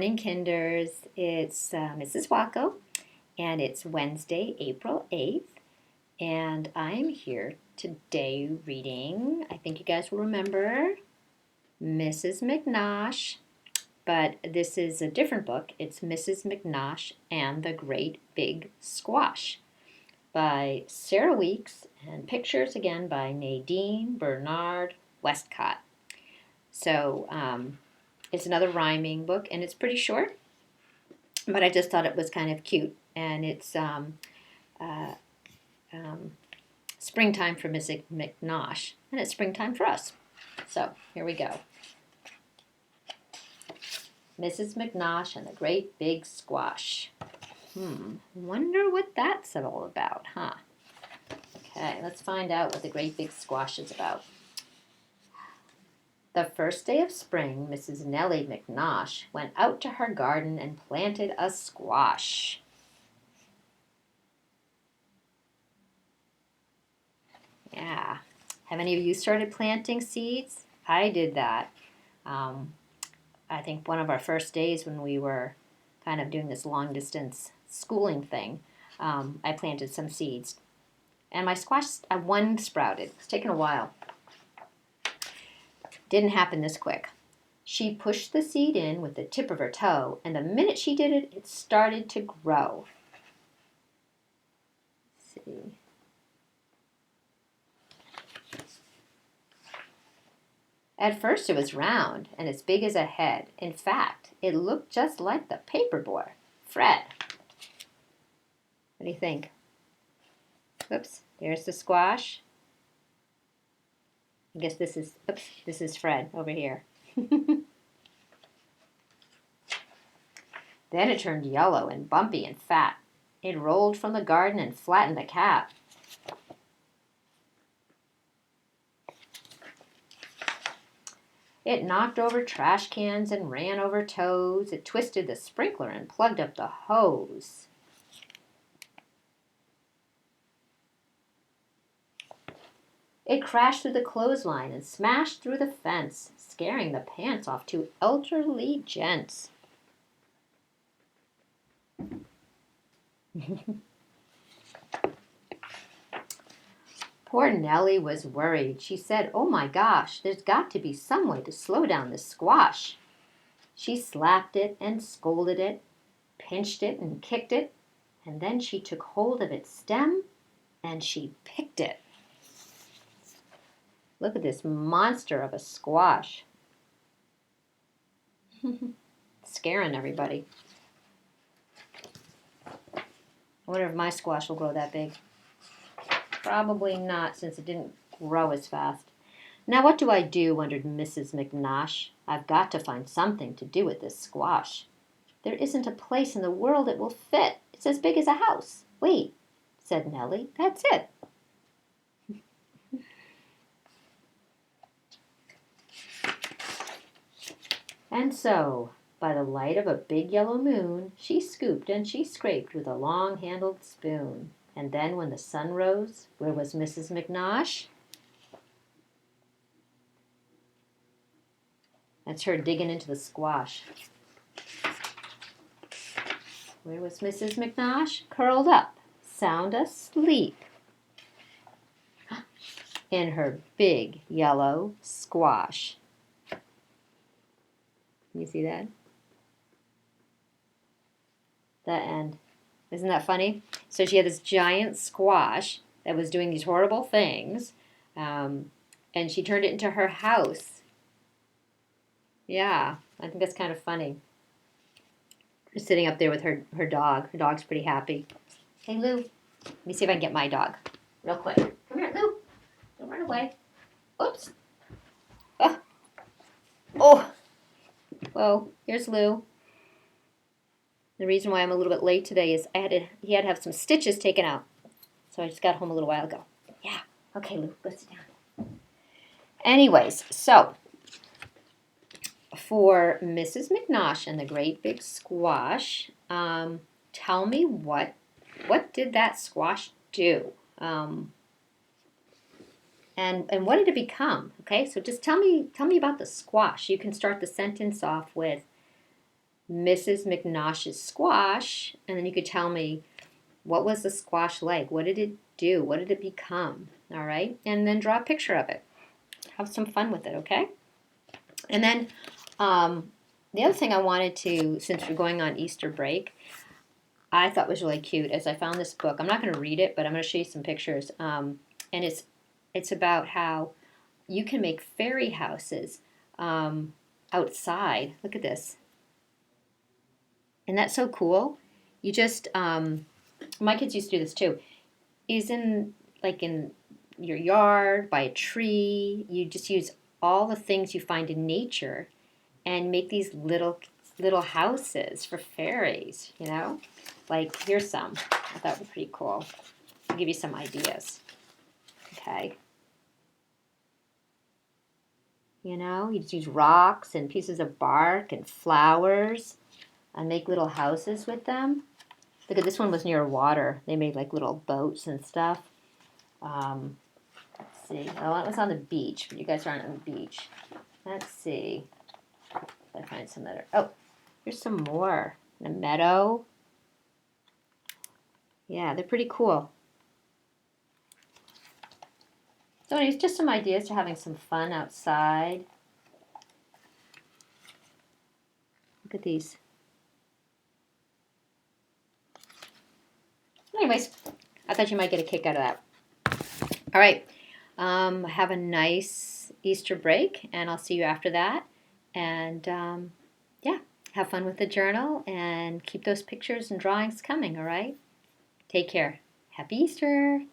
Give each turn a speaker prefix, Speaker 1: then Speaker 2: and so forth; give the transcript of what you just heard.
Speaker 1: Morning Kinders. It's Mrs. Huaco, and it's Wednesday, April 8th, and I'm here today reading, I think you guys will remember, Mrs. McNosh, but this is a different book. It's Mrs. McNosh and the Great Big Squash by Sarah Weeks, and pictures again by Nadine Bernard Westcott. So, it's another rhyming book, and it's pretty short, but I just thought it was kind of cute. And it's uh, um, springtime for Mrs. McNosh, and it's springtime for us. So here we go. Mrs. McNosh and the Great Big Squash. Wonder what that's all about, huh? Okay, let's find out what the Great Big Squash is about. The first day of spring, Mrs. Nellie McNosh went out to her garden and planted a squash. Yeah. Have any of you started planting seeds? I did that. I think one of our first days when we were kind of doing this long distance schooling thing, I planted some seeds. And my squash, one sprouted. It's taken a while. Didn't happen this quick. She pushed the seed in with the tip of her toe, and the minute she did it, it started to grow. Let's see. At first it was round and as big as a head. In fact, it looked just like the paper boy, Fred. What do you think? Oops, there's the squash. I guess this is Fred over here. Then it turned yellow and bumpy and fat. It rolled from the garden and flattened the cap. It knocked over trash cans and ran over toes. It twisted the sprinkler and plugged up the hose. It crashed through the clothesline and smashed through the fence, scaring the pants off two elderly gents. Poor Nellie was worried. She said, "Oh my gosh, there's got to be some way to slow down this squash." She slapped it and scolded it, pinched it and kicked it, and then she took hold of its stem and she picked it. Look at this monster of a squash. Scaring everybody. I wonder if my squash will grow that big. Probably not, since it didn't grow as fast. Now what do I do, wondered Mrs. McNosh. I've got to find something to do with this squash. There isn't a place in the world it will fit. It's as big as a house. Wait, said Nellie. That's it. And so, by the light of a big yellow moon, she scooped and she scraped with a long-handled spoon. And then when the sun rose, where was Mrs. McNosh? That's her digging into the squash. Where was Mrs. McNosh? Curled up, sound asleep, in her big yellow squash. You see that? The end. Isn't that funny? So she had this giant squash that was doing these horrible things, and she turned it into her house. Yeah, I think that's kind of funny. She's sitting up there with her dog. Her dog's pretty happy. Hey, Lou. Let me see if I can get my dog real quick. Come here, Lou. Don't run away. Oops. Oh. Whoa, here's Lou. The reason why I'm a little bit late today is he had to have some stitches taken out. So I just got home a little while ago. Yeah. Okay, Lou, go sit down. Anyways, so for Mrs. McNosh and the Great Big Squash, tell me what did that squash do? And what did it become? Okay, so just tell me about the squash. You can start the sentence off with, Mrs. McNosh's squash, and then you could tell me, what was the squash like? What did it do? What did it become? All right, and then draw a picture of it. Have some fun with it, okay? And then the other thing I wanted to, since we're going on Easter break, I thought was really cute is I found this book. I'm not going to read it, but I'm going to show you some pictures. And it's about how you can make fairy houses outside. Look at this. And that's so cool. You just, my kids used to do this too. Is in your yard, by a tree. You just use all the things you find in nature and make these little houses for fairies, you know? Like, here's some. I thought were pretty cool. I'll give you some ideas. Okay. You know, you just use rocks and pieces of bark and flowers and make little houses with them. Look at this one was near water. They made like little boats and stuff. Let's see. Oh, it was on the beach, but you guys aren't on the beach. Let's see. If I find some that are. Oh, here's some more. In a meadow. Yeah, they're pretty cool. So anyways, just some ideas to having some fun outside. Look at these. Anyways, I thought you might get a kick out of that. All right. Have a nice Easter break, and I'll see you after that. And yeah, have fun with the journal and keep those pictures and drawings coming, all right? Take care. Happy Easter.